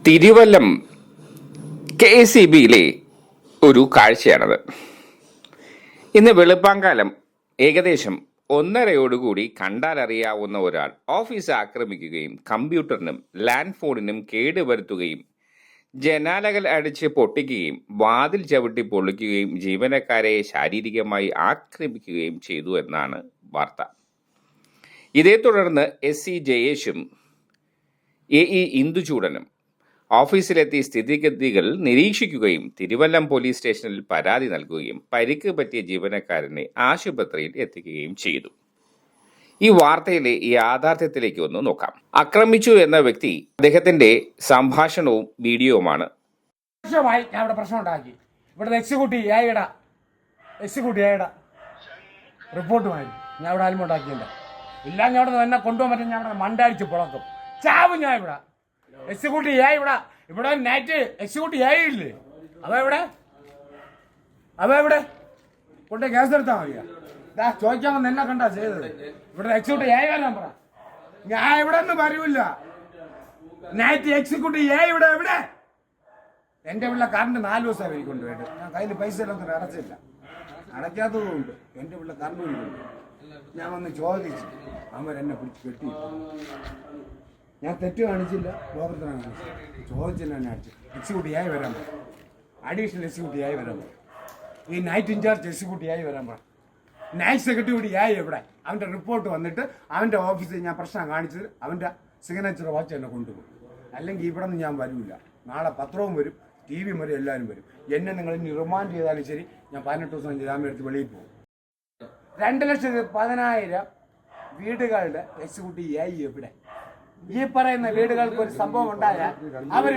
തിരുവല്ലം KSEBയിലെ ഒരു കാഴ്ചയാണത്. ഇന്ന് വെളുപ്പാങ്കാലം ഏകദേശം 1:30 കണ്ടാലറിയാവുന്ന ഒരാൾ ഓഫീസ് ആക്രമിക്കുകയും കമ്പ്യൂട്ടറിനും ലാൻഡ് ഫോണിനും കേടുവരുത്തുകയും ജനാലകൾ അടിച്ച് പൊട്ടിക്കുകയും വാതിൽ ചവിട്ടി പൊളിക്കുകയും ജീവനക്കാരെ ശാരീരികമായി ആക്രമിക്കുകയും ചെയ്തു എന്നാണ് വാർത്ത. ഇതേ തുടർന്ന് SC ജയേഷും AE ഇന്ദുചൂടനും ഓഫീസിലെത്തി സ്ഥിതിഗതികൾ നിരീക്ഷിക്കുകയും തിരുവല്ലം പോലീസ് സ്റ്റേഷനിൽ പരാതി നൽകുകയും പരിക്ക് പറ്റിയ ജീവനക്കാരനെ ആശുപത്രിയിൽ എത്തിക്കുകയും ചെയ്തു. ഈ വാർത്തയിലെ യാഥാർത്ഥ്യത്തിലേക്ക് ഒന്ന് നോക്കാം. ആക്രമിച്ചു എന്ന വ്യക്തി അദ്ദേഹത്തിന്റെ സംഭാഷണവും വീഡിയോവുമാണ്. ഞാൻ ഇവിടെ പ്രശ്നം ഉണ്ടാക്കി. ഇവിടെ എക്സിക്യൂട്ടീവ് റിപ്പോർട്ടുമായി ഞാൻ ഇവിടെ ആൽമുണ്ടാക്കിയില്ല. ഇല്ല ഞാൻ ഇവിടെ തന്നെ കൊണ്ടുപോകാൻ പറ്റും. ഞാൻ ഇവിടെ മണ്ടടിച്ച് പുളക്കും ചാവും. ഞാൻ ഇവിടെ എക്സിക്യൂട്ടീവ് ഇവിടെ നൈറ്റ് എക്സിക്യൂട്ടീവ് ഇല്ലേ? അവ എവിടെ കൊണ്ട് കേസ് എടുത്താൽ മതിയാ? ചോദിക്കാൻ എന്നെ കണ്ടാ ചെയ്തത്. ഇവിടെ എക്സിക്യൂട്ടീവ് വരാൻ പറ. ഞാൻ ഇവിടെ ഒന്നും പറയൂല. നൈറ്റ് എക്സിക്യൂട്ടീവ് ഇവിടെ എവിടെ? എന്റെ പിള്ള കറണ്ട് 4 ദിവസം എനിക്ക് കൊണ്ടുപോയിട്ട് ഞാൻ കയ്യിൽ പൈസ എല്ലാം അടച്ചില്ല. അടയ്ക്കാത്തതുകൊണ്ട് എന്റെ പിള്ള കറണ്ട് കൊണ്ടുപോയി. ഞാൻ വന്ന് ചോദിച്ചു, അവരെന്നെ പിടിച്ച് കെട്ടി. ഞാൻ തെറ്റ് കാണിച്ചില്ല, ലോകത്തിനാണ് കാണിച്ചത്. ചോദിച്ചില്ല എന്നെ അടിച്ചു. എക്സിക്യൂട്ടീവ് വരാൻ പറ. അഡീഷണൽ എക്സിക്യൂട്ടീവ് വരാൻ പറ. ഈ നൈറ്റ് ഇൻചാർജ് എക്സിക്യൂട്ടീവ് വരാൻ പറ. നൈറ്റ് സെക്രട്ടറി എവിടെ? അവൻ്റെ റിപ്പോർട്ട് വന്നിട്ട് അവൻ്റെ ഓഫീസിൽ ഞാൻ പ്രശ്നം കാണിച്ചത് അവൻ്റെ സിഗ്നേച്ചർ വാച്ച് എന്നെ കൊണ്ടുപോകും. അല്ലെങ്കിൽ ഇവിടെ നിന്ന് ഞാൻ വരില്ല. നാളെ പത്രവും വരും, TV വരും, എല്ലാവരും വരും. എന്നെ നിങ്ങൾ ഇനി റിമാൻഡ് ചെയ്താലും ശരി, ഞാൻ 18 ദിവസം ജാമ്യം എടുത്ത് വെളിയിൽ പോകും. 2,10,000 വീടുകളുടെ എക്സിക്യൂട്ടീവ് എവിടെ? ഈ പറയുന്ന വീടുകൾക്ക് ഒരു സംഭവം ഉണ്ടായാൽ അവർ